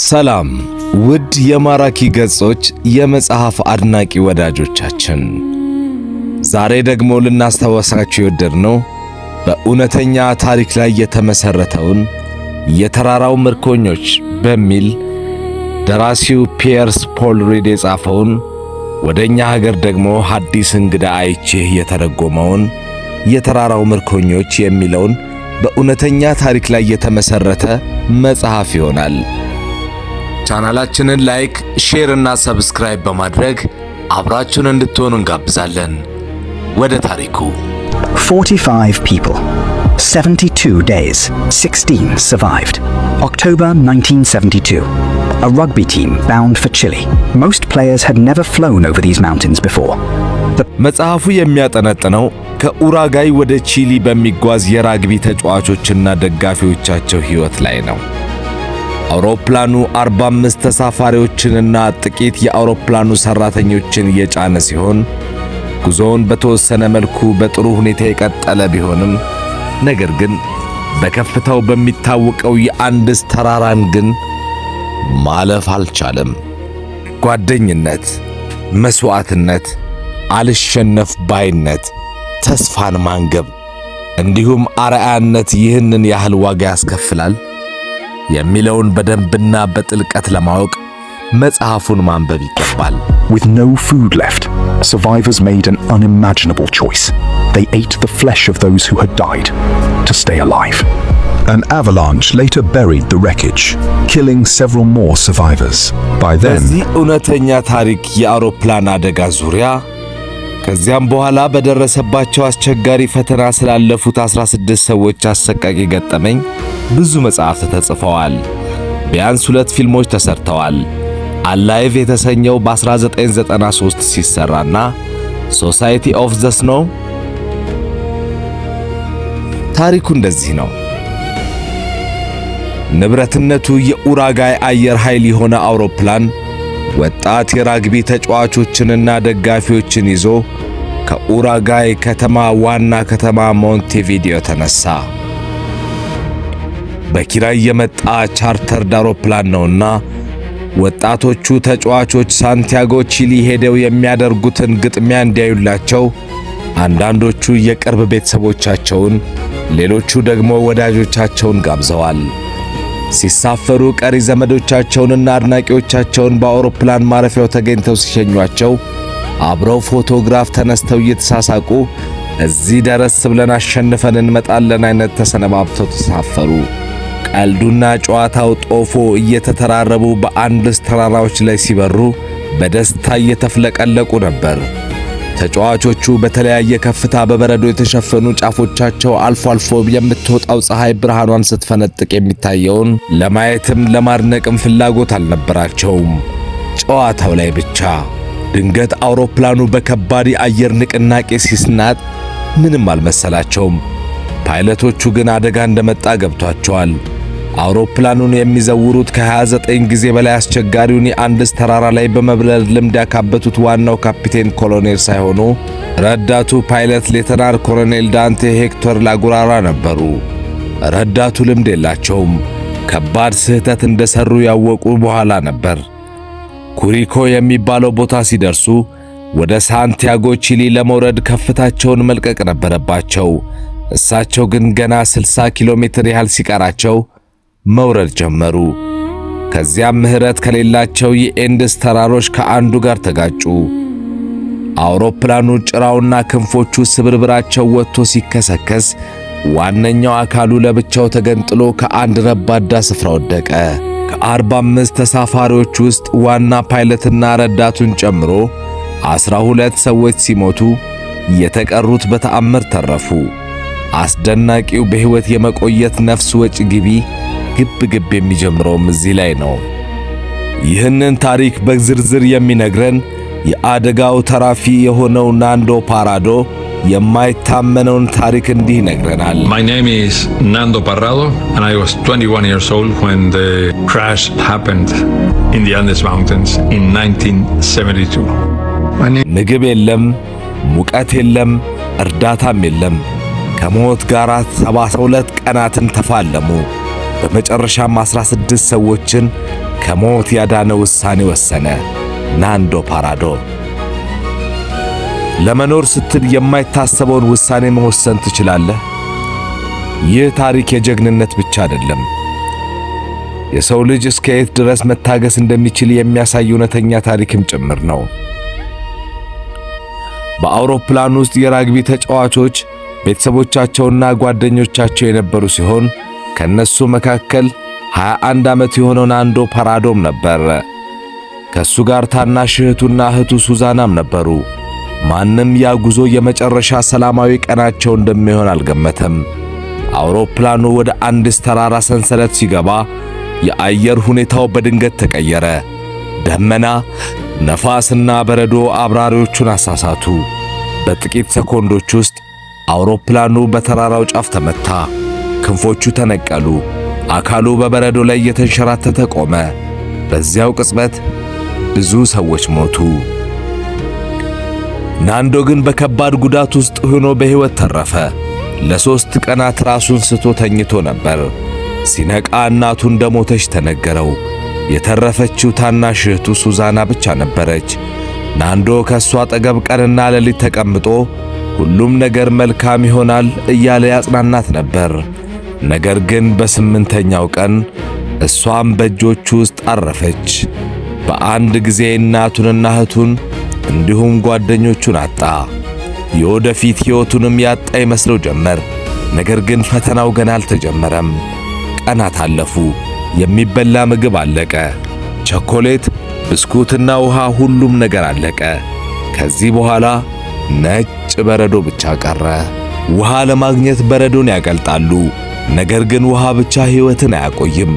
ሰላም ውድ የማራኪ ገጾች የመጽሐፍ አድናቂ ወዳጆቻችን፣ ዛሬ ደግሞ ልናስተዋወሳችሁ የወደድነው በእውነተኛ ታሪክ ላይ የተመሰረተውን የተራራው ምርኮኞች በሚል ደራሲው ፒየርስ ፖል ሪድ የጻፈውን ወደኛ ሀገር ደግሞ ሐዲስ እንግዳ አይቼህ የተረጎመውን የተራራው ምርኮኞች የሚለውን በእውነተኛ ታሪክ ላይ የተመሰረተ መጽሐፍ ይሆናል። ቻናላችንን ላይክ፣ ሼር እና ሰብስክራይብ በማድረግ አብራችሁን እንድትሆኑ እንጋብዛለን። ወደ ታሪኩ 45 people, 72 days, 16 survived. October 1972. A rugby team bound for Chile. Most players had never flown over these mountains before. መጽሐፉ የሚያጠነጥነው ከኡራጋይ ወደ ቺሊ በሚጓዝ የራግቢ ተጫዋቾችና ደጋፊዎቻቸው ሕይወት ላይ ነው። አውሮፕላኑ 45 ተሳፋሪዎችንና ጥቂት የአውሮፕላኑ ሰራተኞችን የጫነ ሲሆን ጉዞውን በተወሰነ መልኩ በጥሩ ሁኔታ የቀጠለ ቢሆንም ነገር ግን በከፍታው በሚታወቀው የአንድስ ተራራን ግን ማለፍ አልቻለም። ጓደኝነት፣ መስዋዕትነት፣ አልሸነፍ ባይነት፣ ተስፋን ማንገብ እንዲሁም አርአያነት ይህንን ያህል ዋጋ ያስከፍላል የሚለውን በደንብና በጥልቀት ለማወቅ መጽሐፉን ማንበብ ይገባል። With no food left, survivors made an unimaginable choice. They ate the flesh of those who had died to stay alive. An avalanche later buried the wreckage, killing several more survivors. By then, በዚህ እውነተኛ ታሪክ የአውሮፕላን አደጋ ዙሪያ ከዚያም በኋላ በደረሰባቸው አስቸጋሪ ፈተና ስላለፉት 16 ሰዎች አሰቃቂ ገጠመኝ ብዙ መጽሐፍት ተጽፈዋል። ቢያንስ 2 ፊልሞች ተሰርተዋል። አላይቭ የተሰኘው በ1993 ሲሰራና ሶሳይቲ ኦፍ ዘ ስኖው። ታሪኩ እንደዚህ ነው። ንብረትነቱ የኡራጋይ አየር ኃይል የሆነ አውሮፕላን ወጣት የራግቢ ተጫዋቾችንና ደጋፊዎችን ይዞ ከኡራጋይ ከተማ ዋና ከተማ ሞንቴቪዲዮ ተነሳ። በኪራይ የመጣ ቻርተርድ አውሮፕላን ነውና ወጣቶቹ ተጫዋቾች ሳንቲያጎ ቺሊ ሄደው የሚያደርጉትን ግጥሚያ እንዲያዩላቸው አንዳንዶቹ የቅርብ ቤተሰቦቻቸውን፣ ሌሎቹ ደግሞ ወዳጆቻቸውን ጋብዘዋል። ሲሳፈሩ ቀሪ ዘመዶቻቸውንና አድናቂዎቻቸውን በአውሮፕላን ማረፊያው ተገኝተው ሲሸኟቸው አብረው ፎቶግራፍ ተነስተው እየተሳሳቁ እዚህ ደረስ ብለን አሸንፈን እንመጣለን አይነት ተሰነባብተው ተሳፈሩ። ቀልዱና ጨዋታው ጦፎ እየተተራረቡ በአንድስ ተራራዎች ላይ ሲበሩ በደስታ እየተፍለቀለቁ ነበር። ተጫዋቾቹ በተለያየ ከፍታ በበረዶ የተሸፈኑ ጫፎቻቸው አልፎ አልፎ የምትወጣው ፀሐይ ብርሃኗን ስትፈነጥቅ የሚታየውን ለማየትም ለማድነቅም ፍላጎት አልነበራቸውም። ጨዋታው ላይ ብቻ። ድንገት አውሮፕላኑ በከባድ የአየር ንቅናቄ ሲስናጥ ምንም አልመሰላቸውም። ፓይለቶቹ ግን አደጋ እንደመጣ ገብቷቸዋል። አውሮፕላኑን የሚዘውሩት ከ29 ጊዜ በላይ አስቸጋሪውን የአንድስ ተራራ ላይ በመብረር ልምድ ያካበቱት ዋናው ካፒቴን ኮሎኔል ሳይሆኑ ረዳቱ ፓይለት ሌተናር ኮሎኔል ዳንቴ ሄክቶር ላጉራራ ነበሩ። ረዳቱ ልምድ የላቸውም። ከባድ ስህተት እንደሰሩ ያወቁ በኋላ ነበር። ኩሪኮ የሚባለው ቦታ ሲደርሱ ወደ ሳንቲያጎ ቺሊ ለመውረድ ከፍታቸውን መልቀቅ ነበረባቸው። እሳቸው ግን ገና 60 ኪሎ ሜትር ያህል ሲቀራቸው መውረድ ጀመሩ። ከዚያም ምህረት ከሌላቸው የኤንድስ ተራሮች ከአንዱ ጋር ተጋጩ። አውሮፕላኑ ጭራውና ክንፎቹ ስብርብራቸው ወጥቶ ሲከሰከስ ዋነኛው አካሉ ለብቻው ተገንጥሎ ከአንድ ረባዳ ስፍራ ወደቀ። ከ45 ተሳፋሪዎች ውስጥ ዋና ፓይለትና ረዳቱን ጨምሮ 12 ሰዎች ሲሞቱ የተቀሩት በተአምር ተረፉ። አስደናቂው በሕይወት የመቆየት ነፍስ ወጪ ግቢ ግብ የሚጀምረውም እዚህ ላይ ነው። ይህንን ታሪክ በዝርዝር የሚነግረን የአደጋው ተራፊ የሆነው ናንዶ ፓራዶ የማይታመነውን ታሪክ እንዲህ ይነግረናል። My name is Nando Parrado and I was 21 years old when the crash happened in the Andes Mountains in 1972. ምግብ የለም፣ ሙቀት የለም፣ እርዳታም የለም። ከሞት ጋር 72 ቀናትን ተፋለሙ። በመጨረሻም 16 ሰዎችን ከሞት ያዳነ ውሳኔ ወሰነ። ናንዶ ፓራዶ ለመኖር ስትል የማይታሰበውን ውሳኔ መወሰን ትችላለህ? ይህ ታሪክ የጀግንነት ብቻ አይደለም፣ የሰው ልጅ እስከ የት ድረስ መታገስ እንደሚችል የሚያሳይ እውነተኛ ታሪክም ጭምር ነው። በአውሮፕላን ውስጥ የራግቢ ተጫዋቾች ቤተሰቦቻቸውና ጓደኞቻቸው የነበሩ ሲሆን ከነሱ መካከል 21 ዓመት የሆነው ናንዶ ፓራዶም ነበር። ከሱ ጋር ታናሽ እህቱና እህቱ ሱዛናም ነበሩ። ማንም ያ ጉዞ የመጨረሻ ሰላማዊ ቀናቸው እንደሚሆን አልገመተም። አውሮፕላኑ ወደ አንድ ተራራ ሰንሰለት ሲገባ የአየር ሁኔታው በድንገት ተቀየረ። ደመና፣ ነፋስና በረዶ አብራሪዎቹን አሳሳቱ። በጥቂት ሰኮንዶች ውስጥ አውሮፕላኑ በተራራው ጫፍ ተመታ። ክንፎቹ ተነቀሉ። አካሉ በበረዶ ላይ እየተንሸራተተ ቆመ። በዚያው ቅጽበት ብዙ ሰዎች ሞቱ። ናንዶ ግን በከባድ ጉዳት ውስጥ ሆኖ በሕይወት ተረፈ። ለ3 ቀናት ራሱን ስቶ ተኝቶ ነበር። ሲነቃ እናቱ እንደሞተች ተነገረው። የተረፈችው ታናሽ እህቱ ሱዛና ብቻ ነበረች። ናንዶ ከሷ አጠገብ ቀንና ሌሊት ተቀምጦ ሁሉም ነገር መልካም ይሆናል እያለ ያጽናናት ነበር። ነገር ግን በ8ኛው ቀን እሷም በእጆቹ ውስጥ አረፈች። በአንድ ጊዜ እናቱንና እህቱን እንዲሁም ጓደኞቹን አጣ። የወደፊት ሕይወቱንም ያጣ ይመስለው ጀመር። ነገር ግን ፈተናው ገና አልተጀመረም። ቀናት አለፉ። የሚበላ ምግብ አለቀ። ቸኮሌት፣ ብስኩትና ውሃ፣ ሁሉም ነገር አለቀ። ከዚህ በኋላ ነጭ በረዶ ብቻ ቀረ። ውሃ ለማግኘት በረዶን ያቀልጣሉ። ነገር ግን ውሃ ብቻ ሕይወትን አያቆይም።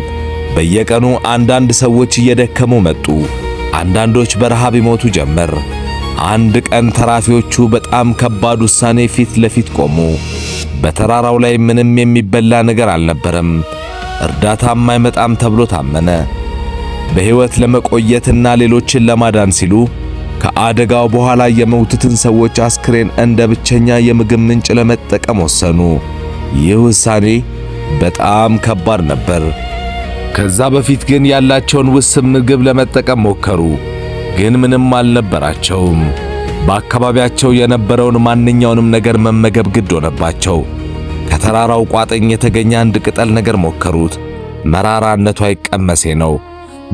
በየቀኑ አንዳንድ ሰዎች እየደከሙ መጡ። አንዳንዶች በረሃብ ይሞቱ ጀመር። አንድ ቀን ተራፊዎቹ በጣም ከባድ ውሳኔ ፊት ለፊት ቆሙ። በተራራው ላይ ምንም የሚበላ ነገር አልነበረም። እርዳታም አይመጣም ተብሎ ታመነ። በሕይወት ለመቆየትና ሌሎችን ለማዳን ሲሉ ከአደጋው በኋላ የሞቱትን ሰዎች አስክሬን እንደ ብቸኛ የምግብ ምንጭ ለመጠቀም ወሰኑ። ይህ ውሳኔ በጣም ከባድ ነበር። ከዛ በፊት ግን ያላቸውን ውስን ምግብ ለመጠቀም ሞከሩ፣ ግን ምንም አልነበራቸውም። በአካባቢያቸው የነበረውን ማንኛውንም ነገር መመገብ ግድ ሆነባቸው። ከተራራው ቋጥኝ የተገኘ አንድ ቅጠል ነገር ሞከሩት። መራራነቱ አይቀመሴ ነው።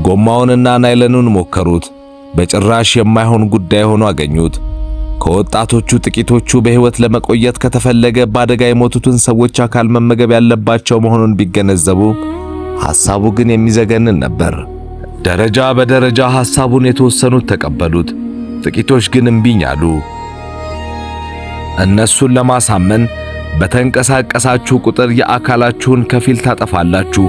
ጎማውንና ናይለኑን ሞከሩት። በጭራሽ የማይሆን ጉዳይ ሆኖ አገኙት። ከወጣቶቹ ጥቂቶቹ በሕይወት ለመቆየት ከተፈለገ በአደጋ የሞቱትን ሰዎች አካል መመገብ ያለባቸው መሆኑን ቢገነዘቡ ሐሳቡ ግን የሚዘገንን ነበር። ደረጃ በደረጃ ሐሳቡን የተወሰኑት ተቀበሉት፣ ጥቂቶች ግን እምቢኝ አሉ። እነሱን ለማሳመን በተንቀሳቀሳችሁ ቁጥር የአካላችሁን ከፊል ታጠፋላችሁ፣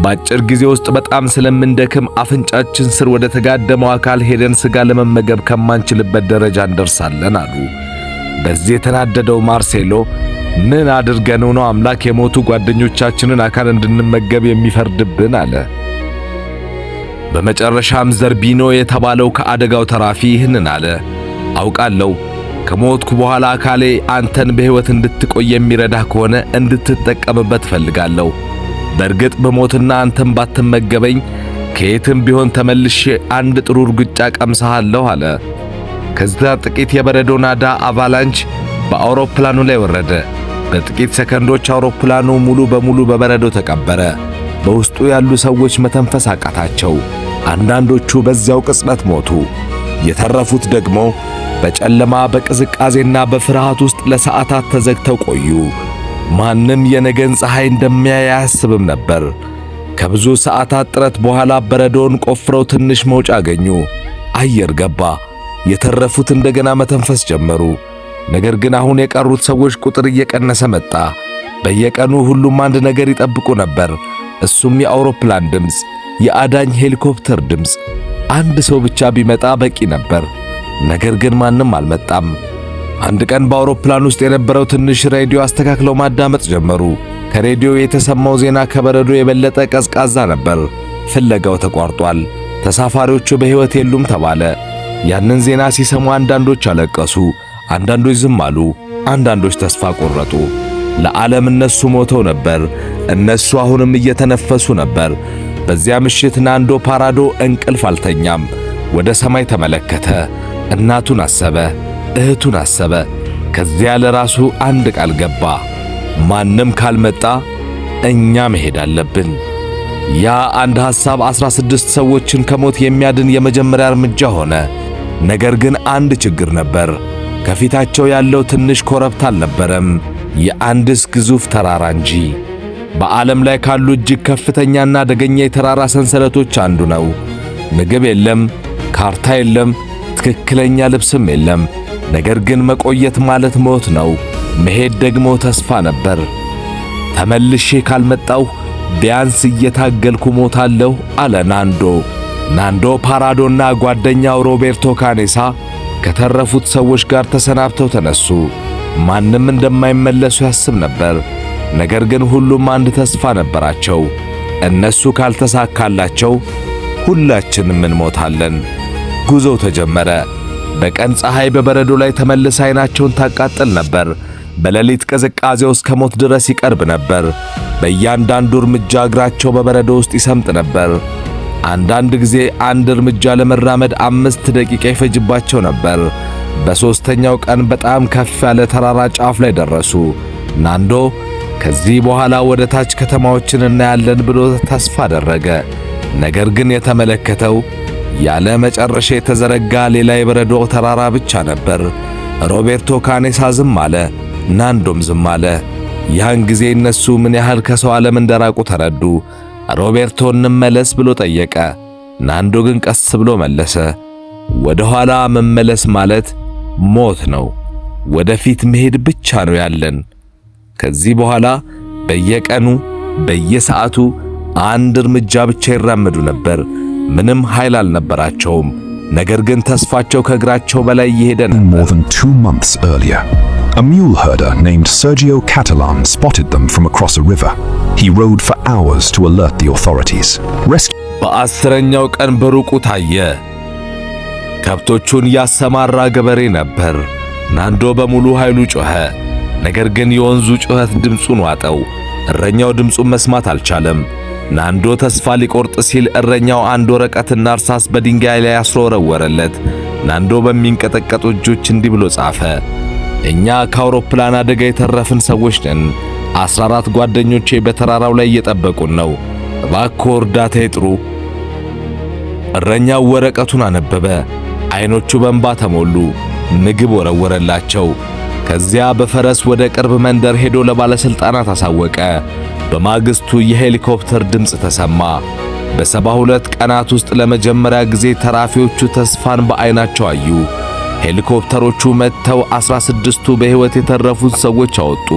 በአጭር ጊዜ ውስጥ በጣም ስለምንደክም አፍንጫችን ስር ወደ ተጋደመው አካል ሄደን ሥጋ ለመመገብ ከማንችልበት ደረጃ እንደርሳለን አሉ። በዚህ የተናደደው ማርሴሎ ምን አድርገነው ነው አምላክ የሞቱ ጓደኞቻችንን አካል እንድንመገብ የሚፈርድብን አለ። በመጨረሻም ዘርቢኖ የተባለው ከአደጋው ተራፊ ይህንን አለ። አውቃለሁ ከሞትኩ በኋላ አካሌ አንተን በሕይወት እንድትቆይ የሚረዳህ ከሆነ እንድትጠቀምበት እፈልጋለሁ። በእርግጥ በሞትና አንተን ባትመገበኝ ከየትም ቢሆን ተመልሼ አንድ ጥሩ እርግጫ ቀምሰሃለሁ አለ። ከዛ ጥቂት የበረዶ ናዳ አቫላንች በአውሮፕላኑ ላይ ወረደ። በጥቂት ሰከንዶች አውሮፕላኑ ሙሉ በሙሉ በበረዶ ተቀበረ። በውስጡ ያሉ ሰዎች መተንፈስ አቃታቸው። አንዳንዶቹ በዚያው ቅጽበት ሞቱ። የተረፉት ደግሞ በጨለማ በቅዝቃዜና በፍርሃት ውስጥ ለሰዓታት ተዘግተው ቆዩ። ማንም የነገን ፀሐይ እንደሚያይ አያስብም ነበር። ከብዙ ሰዓታት ጥረት በኋላ በረዶውን ቆፍረው ትንሽ መውጫ አገኙ። አየር ገባ። የተረፉት እንደገና መተንፈስ ጀመሩ። ነገር ግን አሁን የቀሩት ሰዎች ቁጥር እየቀነሰ መጣ። በየቀኑ ሁሉም አንድ ነገር ይጠብቁ ነበር። እሱም የአውሮፕላን ድምፅ፣ የአዳኝ ሄሊኮፕተር ድምፅ። አንድ ሰው ብቻ ቢመጣ በቂ ነበር። ነገር ግን ማንም አልመጣም። አንድ ቀን በአውሮፕላን ውስጥ የነበረው ትንሽ ሬዲዮ አስተካክለው ማዳመጥ ጀመሩ። ከሬዲዮ የተሰማው ዜና ከበረዶ የበለጠ ቀዝቃዛ ነበር። ፍለጋው ተቋርጧል። ተሳፋሪዎቹ በሕይወት የሉም ተባለ። ያንን ዜና ሲሰሙ አንዳንዶች አለቀሱ፣ አንዳንዶች ዝም አሉ፣ አንዳንዶች ተስፋ ቆረጡ። ለዓለም እነሱ ሞተው ነበር። እነሱ አሁንም እየተነፈሱ ነበር። በዚያ ምሽት ናንዶ ፓራዶ እንቅልፍ አልተኛም። ወደ ሰማይ ተመለከተ። እናቱን አሰበ፣ እህቱን አሰበ። ከዚያ ለራሱ አንድ ቃል ገባ። ማንም ካልመጣ እኛ መሄድ አለብን። ያ አንድ ሐሳብ 16 ሰዎችን ከሞት የሚያድን የመጀመሪያ እርምጃ ሆነ። ነገር ግን አንድ ችግር ነበር። ከፊታቸው ያለው ትንሽ ኮረብታ አልነበረም፣ የአንድስ ግዙፍ ተራራ እንጂ። በዓለም ላይ ካሉ እጅግ ከፍተኛና አደገኛ የተራራ ሰንሰለቶች አንዱ ነው። ምግብ የለም፣ ካርታ የለም፣ ትክክለኛ ልብስም የለም። ነገር ግን መቆየት ማለት ሞት ነው። መሄድ ደግሞ ተስፋ ነበር። ተመልሼ ካልመጣሁ ቢያንስ እየታገልኩ ሞታለሁ አለ ናንዶ። ናንዶ ፓራዶና ጓደኛው ሮቤርቶ ካኔሳ ከተረፉት ሰዎች ጋር ተሰናብተው ተነሱ። ማንም እንደማይመለሱ ያስብ ነበር። ነገር ግን ሁሉም አንድ ተስፋ ነበራቸው። እነሱ ካልተሳካላቸው ሁላችንም እንሞታለን። ጉዞው ተጀመረ። በቀን ፀሐይ በበረዶ ላይ ተመልሳ ዓይናቸውን ታቃጥል ነበር። በሌሊት ቅዝቃዜ እስከ ሞት ድረስ ይቀርብ ነበር። በእያንዳንዱ እርምጃ እግራቸው በበረዶ ውስጥ ይሰምጥ ነበር። አንዳንድ ጊዜ አንድ እርምጃ ለመራመድ 5 ደቂቃ ይፈጅባቸው ነበር። በሦስተኛው ቀን በጣም ከፍ ያለ ተራራ ጫፍ ላይ ደረሱ። ናንዶ ከዚህ በኋላ ወደ ታች ከተማዎችን እናያለን ብሎ ተስፋ አደረገ። ነገር ግን የተመለከተው ያለ መጨረሻ የተዘረጋ ሌላ የበረዶ ተራራ ብቻ ነበር። ሮቤርቶ ካኔሳ ዝም አለ፣ ናንዶም ዝም አለ። ያን ጊዜ እነሱ ምን ያህል ከሰው ዓለም እንደራቁ ተረዱ። ሮቤርቶ እንመለስ ብሎ ጠየቀ። ናንዶ ግን ቀስ ብሎ መለሰ። ወደ ኋላ መመለስ ማለት ሞት ነው። ወደፊት መሄድ ብቻ ነው ያለን። ከዚህ በኋላ በየቀኑ በየሰዓቱ አንድ እርምጃ ብቻ ይራመዱ ነበር። ምንም ኃይል አልነበራቸውም። ነገር ግን ተስፋቸው ከእግራቸው በላይ እየሄደ ነበር። More than 2 months earlier, a mule herder named Sergio Catalan spotted them from across a river. He rode for hours to alert the authorities. በ10ኛው ቀን በሩቁ ታየ። ከብቶቹን ያሰማራ ገበሬ ነበር። ናንዶ በሙሉ ኃይሉ ጮኸ። ነገር ግን የወንዙ ጩኸት ድምፁን ዋጠው። እረኛው ድምፁን መስማት አልቻለም። ናንዶ ተስፋ ሊቆርጥ ሲል እረኛው አንድ ወረቀትና እርሳስ በድንጋይ ላይ አስወረወረለት። ናንዶ በሚንቀጠቀጡ እጆች እንዲህ ብሎ ጻፈ። እኛ ከአውሮፕላን አደጋ የተረፍን ሰዎች ነን። 14 ጓደኞቼ በተራራው ላይ እየጠበቁን ነው። እባክዎ እርዳታ ይጥሩ። እረኛው ወረቀቱን አነበበ። ዓይኖቹ በእንባ ተሞሉ። ምግብ ወረወረላቸው። ከዚያ በፈረስ ወደ ቅርብ መንደር ሄዶ ለባለሥልጣናት አሳወቀ። በማግስቱ የሄሊኮፕተር ድምፅ ተሰማ። በ72 ቀናት ውስጥ ለመጀመሪያ ጊዜ ተራፊዎቹ ተስፋን በዓይናቸው አዩ። ሄሊኮፕተሮቹ መጥተው 16ቱ በሕይወት የተረፉት ሰዎች አወጡ።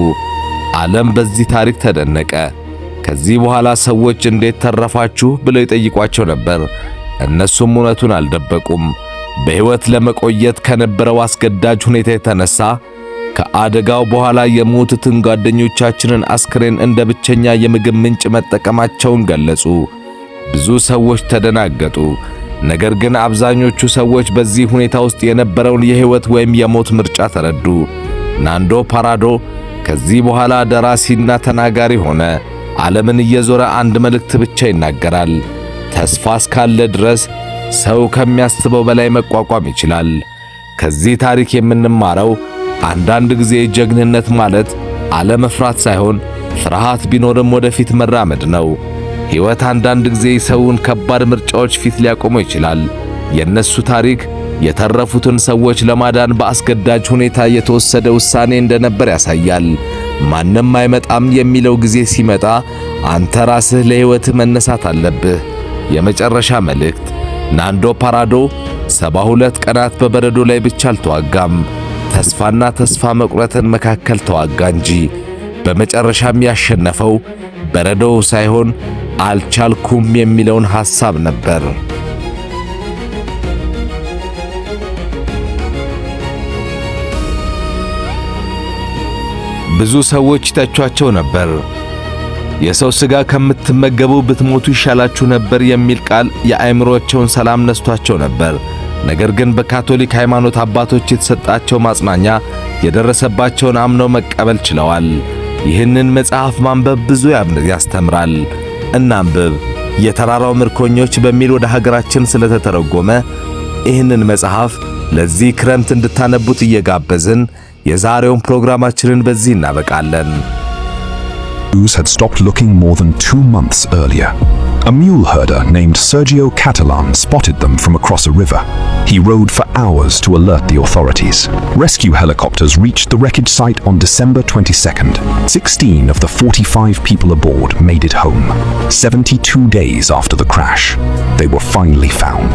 ዓለም በዚህ ታሪክ ተደነቀ። ከዚህ በኋላ ሰዎች እንዴት ተረፋችሁ ብለው ይጠይቋቸው ነበር። እነሱም እውነቱን አልደበቁም። በሕይወት ለመቆየት ከነበረው አስገዳጅ ሁኔታ የተነሳ ከአደጋው በኋላ የሞቱትን ጓደኞቻችንን አስክሬን እንደ ብቸኛ የምግብ ምንጭ መጠቀማቸውን ገለጹ። ብዙ ሰዎች ተደናገጡ። ነገር ግን አብዛኞቹ ሰዎች በዚህ ሁኔታ ውስጥ የነበረውን የሕይወት ወይም የሞት ምርጫ ተረዱ። ናንዶ ፓራዶ ከዚህ በኋላ ደራሲና ተናጋሪ ሆነ። ዓለምን እየዞረ አንድ መልእክት ብቻ ይናገራል። ተስፋ እስካለ ድረስ ሰው ከሚያስበው በላይ መቋቋም ይችላል። ከዚህ ታሪክ የምንማረው አንዳንድ ጊዜ ጀግንነት ማለት አለመፍራት ሳይሆን ፍርሃት ቢኖርም ወደፊት መራመድ ነው። ሕይወት አንዳንድ ጊዜ ሰውን ከባድ ምርጫዎች ፊት ሊያቆመው ይችላል። የነሱ ታሪክ የተረፉትን ሰዎች ለማዳን በአስገዳጅ ሁኔታ የተወሰደ ውሳኔ እንደነበር ያሳያል። ማንም አይመጣም የሚለው ጊዜ ሲመጣ አንተ ራስህ ለሕይወትህ መነሳት አለብህ። የመጨረሻ መልእክት። ናንዶ ፓራዶ 72 ቀናት በበረዶ ላይ ብቻ አልተዋጋም። ተስፋና ተስፋ መቁረጥን መካከል ተዋጋ እንጂ። በመጨረሻም ያሸነፈው በረዶው ሳይሆን አልቻልኩም የሚለውን ሐሳብ ነበር። ብዙ ሰዎች ይተቿቸው ነበር። የሰው ሥጋ ከምትመገቡ ብትሞቱ ይሻላችሁ ነበር የሚል ቃል የአእምሮአቸውን ሰላም ነስቷቸው ነበር። ነገር ግን በካቶሊክ ሃይማኖት አባቶች የተሰጣቸው ማጽናኛ የደረሰባቸውን አምነው መቀበል ችለዋል። ይህንን መጽሐፍ ማንበብ ብዙ ያስተምራል። እናንብብ። የተራራው ምርኮኞች በሚል ወደ ሀገራችን ስለተተረጎመ ይህንን መጽሐፍ ለዚህ ክረምት እንድታነቡት እየጋበዝን የዛሬውን ፕሮግራማችንን በዚህ እናበቃለን። Jews had stopped looking more than 2 months earlier. A mule herder named Sergio Catalan spotted them from across a river. He rode for hours to alert the authorities. Rescue helicopters reached the wreckage site on December 22nd. 16 of the 45 people aboard made it home. 72 days after the crash, they were finally found.